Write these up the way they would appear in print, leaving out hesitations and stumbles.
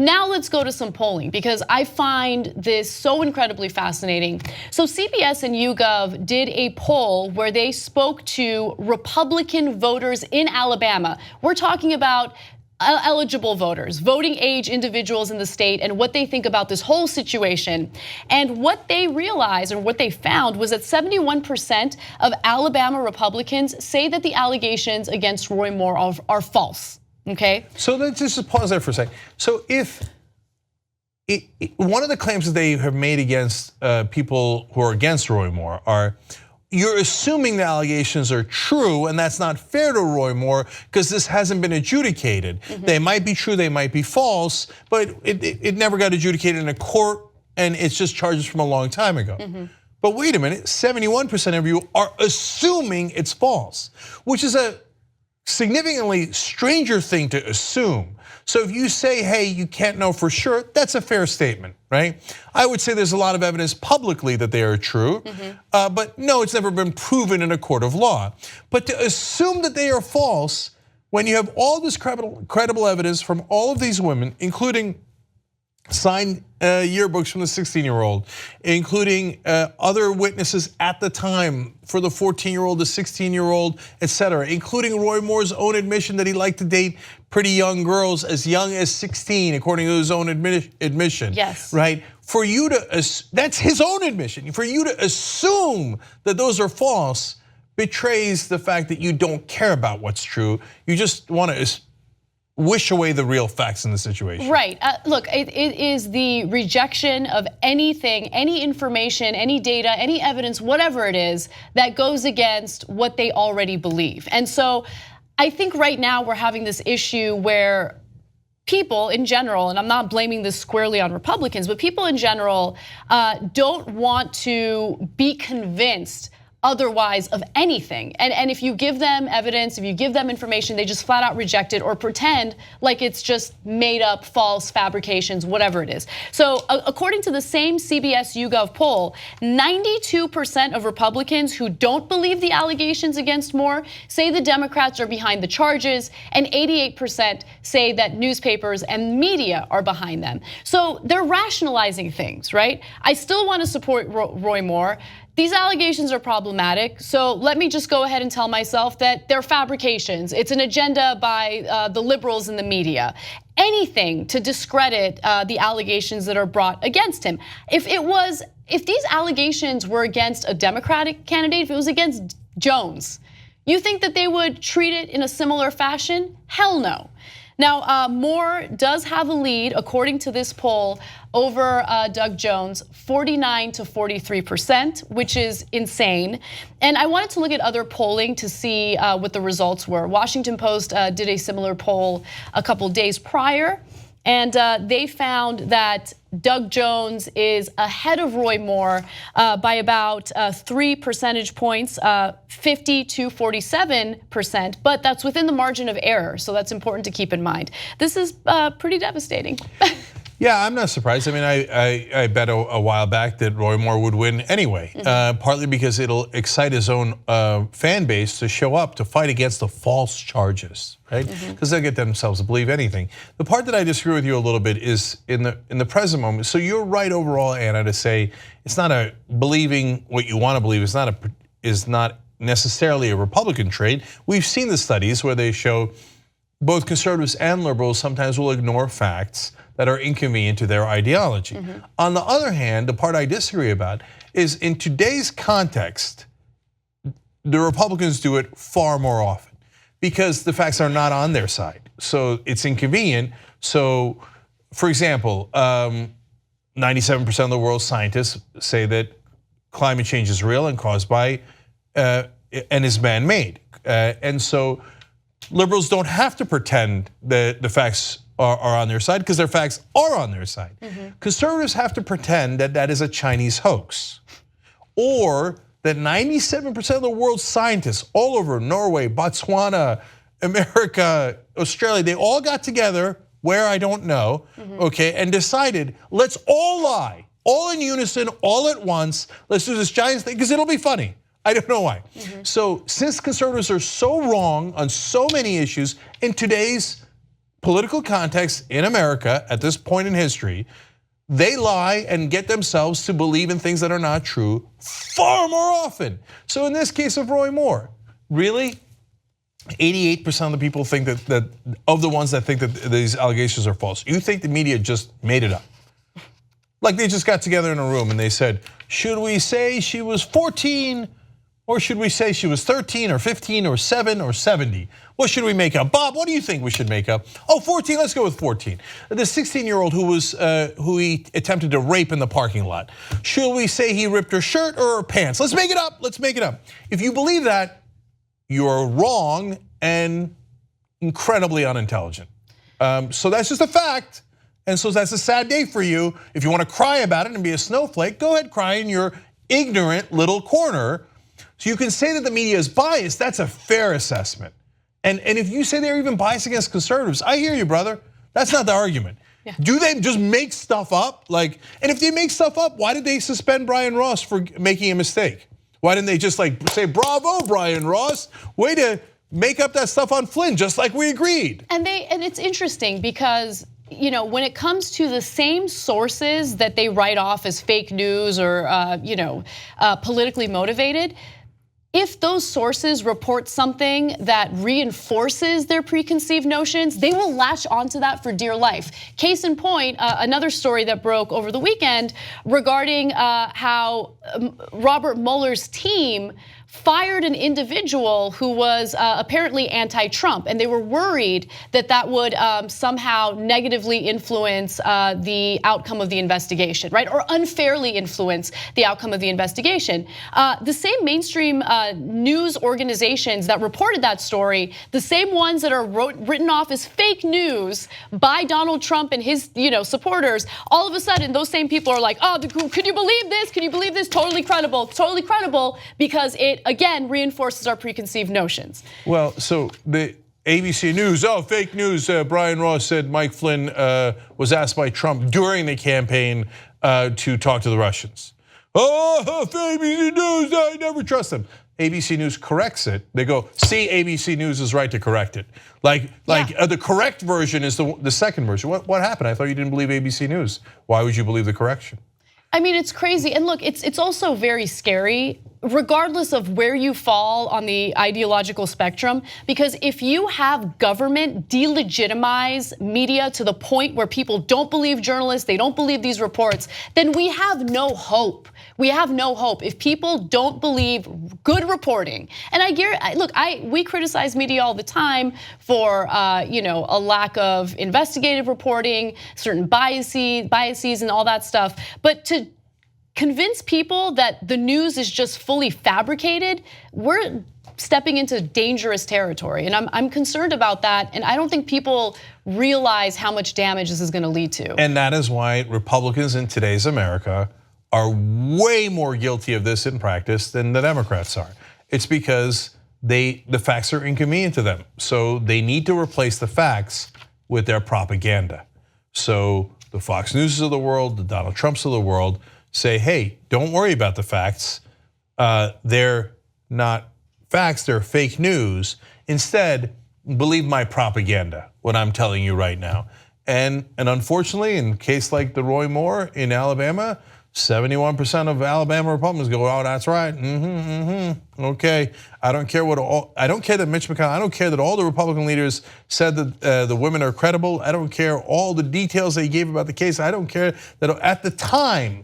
Now let's go to some polling because I find this so incredibly fascinating. So CBS and YouGov did a poll where they spoke to Republican voters in Alabama. We're talking about eligible voters, voting age individuals in the state, and what they think about this whole situation. And what they realized, or what they found, was that 71% of Alabama Republicans say that the allegations against Roy Moore are false. Okay. So let's just pause there for a second. So if one of the claims that they have made against people who are against Roy Moore are, you're assuming the allegations are true, and that's not fair to Roy Moore because this hasn't been adjudicated. They might be true, they might be false, but it never got adjudicated in a court, and it's just charges from a long time ago. But wait a minute, 71% of you are assuming it's false, which is a significantly stranger thing to assume. So if you say, hey, you can't know for sure, that's a fair statement, right? I would say there's a lot of evidence publicly that they are true, but no, it's never been proven in a court of law. But to assume that they are false when you have all this credible evidence from all of these women, including signed yearbooks from the 16-year-old, including other witnesses at the time for the 14-year-old, the 16-year-old, etc., including Roy Moore's own admission that he liked to date pretty young girls as young as 16, according to his own admission. Yes. Right? For you to, that's his own admission. For you to assume that those are false betrays the fact that you don't care about what's true. You just want to wish away the real facts in the situation. Right, look, it is the rejection of anything, any information, any data, any evidence, whatever it is, that goes against what they already believe. And so I think right now we're having this issue where people in general, and I'm not blaming this squarely on Republicans, but people in general don't want to be convinced otherwise of anything. And if you give them evidence, if you give them information, they just flat out reject it or pretend like it's just made up, false fabrications, whatever it is. So according to the same CBS YouGov poll, 92% of Republicans who don't believe the allegations against Moore say the Democrats are behind the charges, and 88% say that newspapers and media are behind them. So they're rationalizing things, right? I still want to support Roy Moore. These allegations are problematic, so let me just go ahead and tell myself that they're fabrications. It's an agenda by the liberals in the media. Anything to discredit the allegations that are brought against him. If these allegations were against a Democratic candidate, if it was against Jones, you think that they would treat it in a similar fashion? Hell no. Now, Moore does have a lead, according to this poll, over Doug Jones, 49 to 43%, which is insane. And I wanted to look at other polling to see what the results were. Washington Post did a similar poll a couple days prior, and they found that Doug Jones is ahead of Roy Moore by about 3 percentage points, 50 to 47%, but that's within the margin of error, so that's important to keep in mind. This is pretty devastating. Yeah, I'm not surprised. I mean, I bet a while back that Roy Moore would win anyway, partly because it'll excite his own fan base to show up to fight against the false charges, right? Because they'll get themselves to believe anything. The part that I disagree with you a little bit is in the present moment. So you're right overall, Anna, to say it's not a believing what you want to believe. Is not necessarily a Republican trait. We've seen the studies where they show both conservatives and liberals sometimes will ignore facts that are inconvenient to their ideology. On the other hand, the part I disagree about is in today's context, the Republicans do it far more often because the facts are not on their side. So it's inconvenient. So for example, 97% of the world's scientists say that climate change is real and caused by, and is man-made. And so liberals don't have to pretend that the facts are on their side because their facts are on their side. Conservatives have to pretend that that is a Chinese hoax, or that 97% of the world's scientists all over Norway, Botswana, America, Australia, they all got together, where I don't know, okay, and decided let's all lie, all in unison, all at once. Let's do this giant thing because it'll be funny. I don't know why. So since conservatives are so wrong on so many issues in today's political context in America at this point in history, they lie and get themselves to believe in things that are not true far more often. So in this case of Roy Moore, really, 88% of the people think that of the ones that think that these allegations are false. You think the media just made it up? Like they just got together in a room and they said, should we say she was 14 or should we say she was 13 or 15 or 7 or 70? What should we make up? Bob, what do you think we should make up? Oh, 14, let's go with 14. The 16-year-old who he attempted to rape in the parking lot. Should we say he ripped her shirt or her pants? Let's make it up, let's make it up. If you believe that, you're wrong and incredibly unintelligent. So that's just a fact. And so that's a sad day for you. If you want to cry about it and be a snowflake, go ahead, cry in your ignorant little corner. So you can say that the media is biased, that's a fair assessment. And if you say they're even biased against conservatives, I hear you, brother. That's not the argument. Yeah. Do they just make stuff up? And if they make stuff up, why did they suspend Brian Ross for making a mistake? Why didn't they just say, bravo, Brian Ross, way to make up that stuff on Flynn, just like we agreed? And it's interesting because when it comes to the same sources that they write off as fake news or politically motivated, if those sources report something that reinforces their preconceived notions, they will latch onto that for dear life. Case in point, another story that broke over the weekend regarding how Robert Mueller's team fired an individual who was apparently anti-Trump, and they were worried that that would somehow negatively influence the outcome of the investigation, right? Or unfairly influence the outcome of the investigation. The same mainstream news organizations that reported that story, the same ones that are written off as fake news by Donald Trump and his supporters, all of a sudden those same people are like, oh, could you believe this? Could you believe this? Totally credible, because it again reinforces our preconceived notions. Well, so the ABC News, fake news. Brian Ross said Mike Flynn was asked by Trump during the campaign to talk to the Russians. Oh, ABC News, I never trust them. ABC News corrects it. They go, see, ABC News is right to correct it. The correct version is the second version. What happened? I thought you didn't believe ABC News. Why would you believe the correction? I mean, it's crazy. And look, it's also very scary, regardless of where you fall on the ideological spectrum, because if you have government delegitimize media to the point where people don't believe journalists, they don't believe these reports, then we have no hope. We have no hope if people don't believe good reporting. And we criticize media all the time for a lack of investigative reporting, certain biases and all that stuff. But to convince people that the news is just fully fabricated, we're stepping into dangerous territory. And I'm concerned about that. And I don't think people realize how much damage this is going to lead to. And that is why Republicans in today's America are way more guilty of this in practice than the Democrats are. It's because the facts are inconvenient to them. So they need to replace the facts with their propaganda. So the Fox News of the world, the Donald Trumps of the world say, hey, don't worry about the facts. They're not facts, they're fake news. Instead, believe my propaganda, what I'm telling you right now. And unfortunately, in a case like the Roy Moore in Alabama, 71% of Alabama Republicans go, oh, that's right, okay. I don't care that Mitch McConnell, I don't care that all the Republican leaders said that the women are credible. I don't care all the details they gave about the case. I don't care that at the time,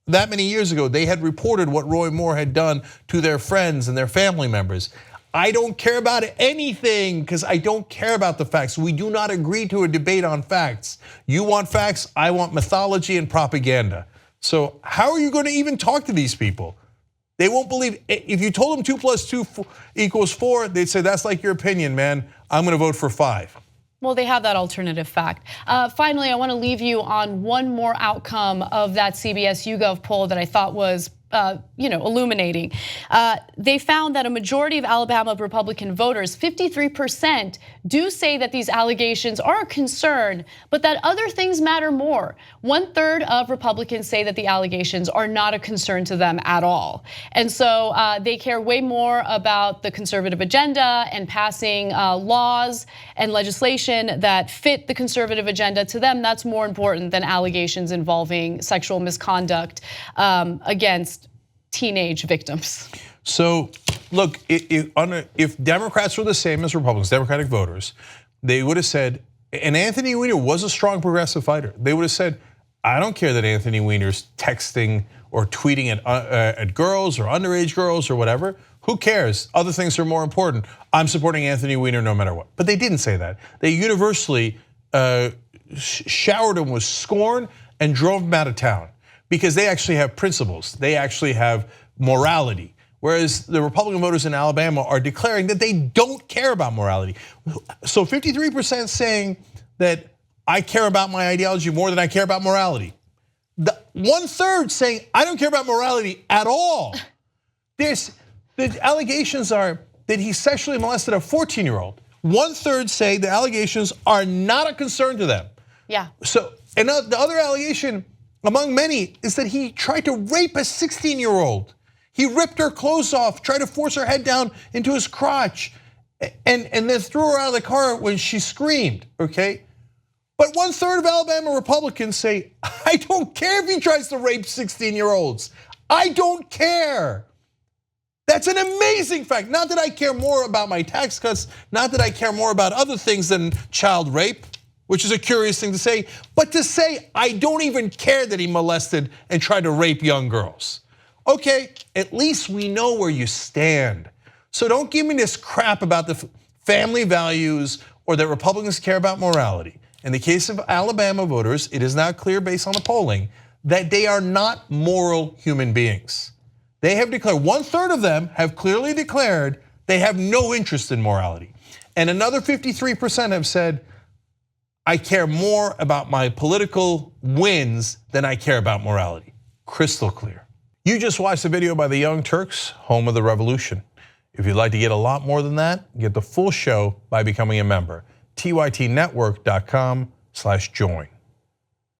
that many years ago, they had reported what Roy Moore had done to their friends and their family members. I don't care about anything because I don't care about the facts. We do not agree to a debate on facts. You want facts, I want mythology and propaganda. So how are you going to even talk to these people? They won't believe. If you told them 2 + 2 = 4, they'd say, that's like your opinion, man. I'm going to vote for 5. Well, they have that alternative fact. Finally, I want to leave you on one more outcome of that CBS YouGov poll that I thought was illuminating. They found that a majority of Alabama Republican voters, 53%, do say that these allegations are a concern, but that other things matter more. 1/3 of Republicans say that the allegations are not a concern to them at all. And so they care way more about the conservative agenda and passing laws and legislation that fit the conservative agenda. To them, that's more important than allegations involving sexual misconduct against teenage victims. So look, if Democrats were the same as Republicans, Democratic voters, they would have said, and Anthony Weiner was a strong progressive fighter. They would have said, I don't care that Anthony Weiner's texting or tweeting at girls or underage girls or whatever. Who cares? Other things are more important. I'm supporting Anthony Weiner no matter what. But they didn't say that. They universally showered him with scorn and drove him out of town because they actually have principles. They actually have morality. Whereas the Republican voters in Alabama are declaring that they don't care about morality. So 53% saying that I care about my ideology more than I care about morality. The 1/3 saying I don't care about morality at all. The allegations are that he sexually molested a 14-year-old. 1/3 say the allegations are not a concern to them. Yeah. So, and the other allegation among many is that he tried to rape a 16-year-old. He ripped her clothes off, tried to force her head down into his crotch, and then threw her out of the car when she screamed, okay? But 1/3 of Alabama Republicans say, I don't care if he tries to rape 16-year-olds. I don't care. That's an amazing fact. Not that I care more about my tax cuts, not that I care more about other things than child rape, which is a curious thing to say, but to say I don't even care that he molested and tried to rape young girls. Okay, at least we know where you stand. So don't give me this crap about the family values or that Republicans care about morality. In the case of Alabama voters, it is now clear based on the polling that they are not moral human beings. They have declared, 1/3 of them have clearly declared they have no interest in morality. And another 53% have said, I care more about my political wins than I care about morality. Crystal clear. You just watched a video by the Young Turks, home of the revolution. If you'd like to get a lot more than that, get the full show by becoming a member. tytnetwork.com/join.